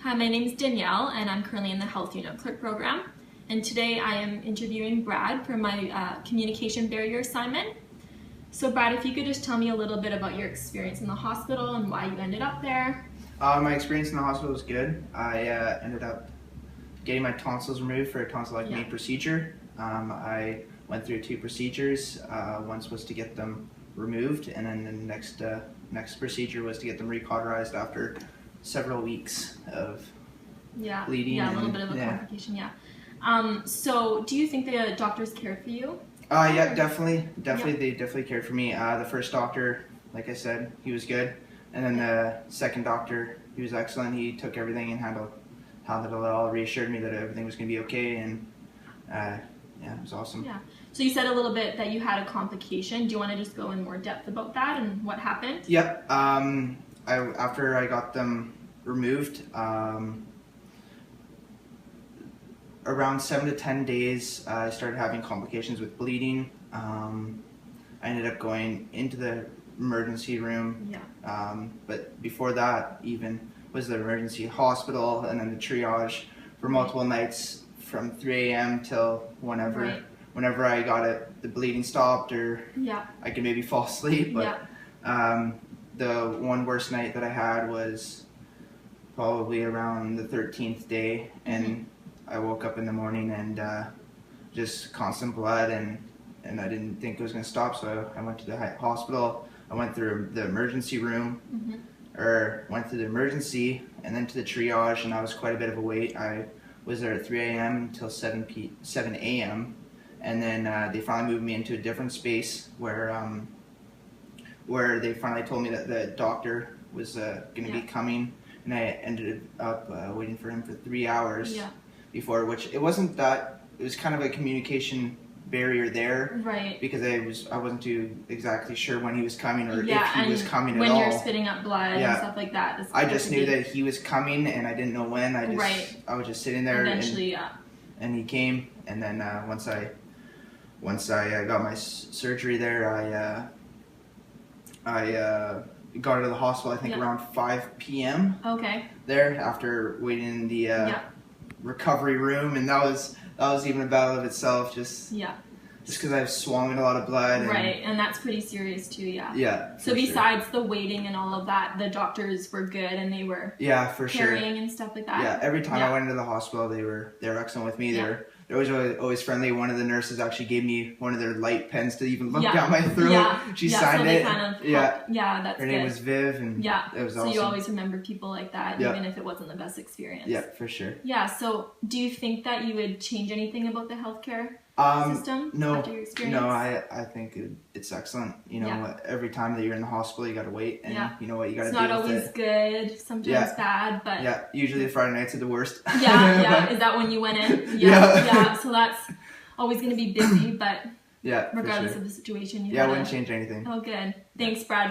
Hi, my name is Danielle, and I'm currently in the Health Unit Clerk program. And today I am interviewing Brad for my communication barrier assignment. So Brad, if you could just tell me a little bit about your experience in the hospital and why you ended up there. My experience in the hospital was good. I ended up getting my tonsils removed for a tonsillectomy procedure. I went through 2 procedures. Once was to get them removed, and then the next procedure was to get them recauterized after several weeks of bleeding. Yeah, a little bit of a complication, so do you think the doctors cared for you? Yeah, definitely. They definitely cared for me. The first doctor, like I said, he was good. And then the second doctor, he was excellent. He took everything and handled it all, reassured me that everything was going to be okay, and it was awesome. Yeah. So you said a little bit that you had a complication. Do you want to just go in more depth about that and what happened? Yep. After I got them removed, around 7 to 10 days, I started having complications with bleeding. I ended up going into the emergency room. But before that, even was the emergency hospital, and then the triage for multiple nights from 3 a.m. till whenever I got the bleeding stopped, or I could maybe fall asleep. But the one worst night that I had was probably around the 13th day, and I woke up in the morning and just constant blood, and I didn't think it was going to stop, so I went to the hospital. I went through the emergency room, or went through the emergency and then to the triage, and that was quite a bit of a wait. I was there at 3 a.m. until 7 a.m. and then they finally moved me into a different space where they finally told me that the doctor was going to be coming, and I ended up waiting for him for 3 hours before, which it wasn't that, it was kind of a communication barrier there, because I wasn't too exactly sure when he was coming, or if he was coming at all. When you're spitting up blood and stuff like that. I just knew that he was coming, and I didn't know when. I was just sitting there, eventually, and he came, and then once I got my surgery there, I got out of the hospital, I think around 5 p.m. There, after waiting in the recovery room, and that was even a battle of itself, just because I've swallowed a lot of blood. And that's pretty serious too, So besides the waiting and all of that, the doctors were good, and they were caring and stuff like that? Yeah, every time I went into the hospital, they were excellent with me. They're always friendly. One of the nurses actually gave me one of their light pens to even look down my throat. She signed it. That's her name was Viv, and it was awesome. So you always remember people like that, even if it wasn't the best experience. Yeah, for sure. Yeah, so do you think that you would change anything about the healthcare system after your experience? No, I think it's excellent. You know, every time that you're in the hospital, you got to wait, and you know what, you got to deal with it. It's not always good, sometimes bad, but... usually the Friday nights are the worst. Is that when you went in? So that's always going to be busy, but regardless of the situation. I wouldn't change anything. Oh, good. Thanks, Brad.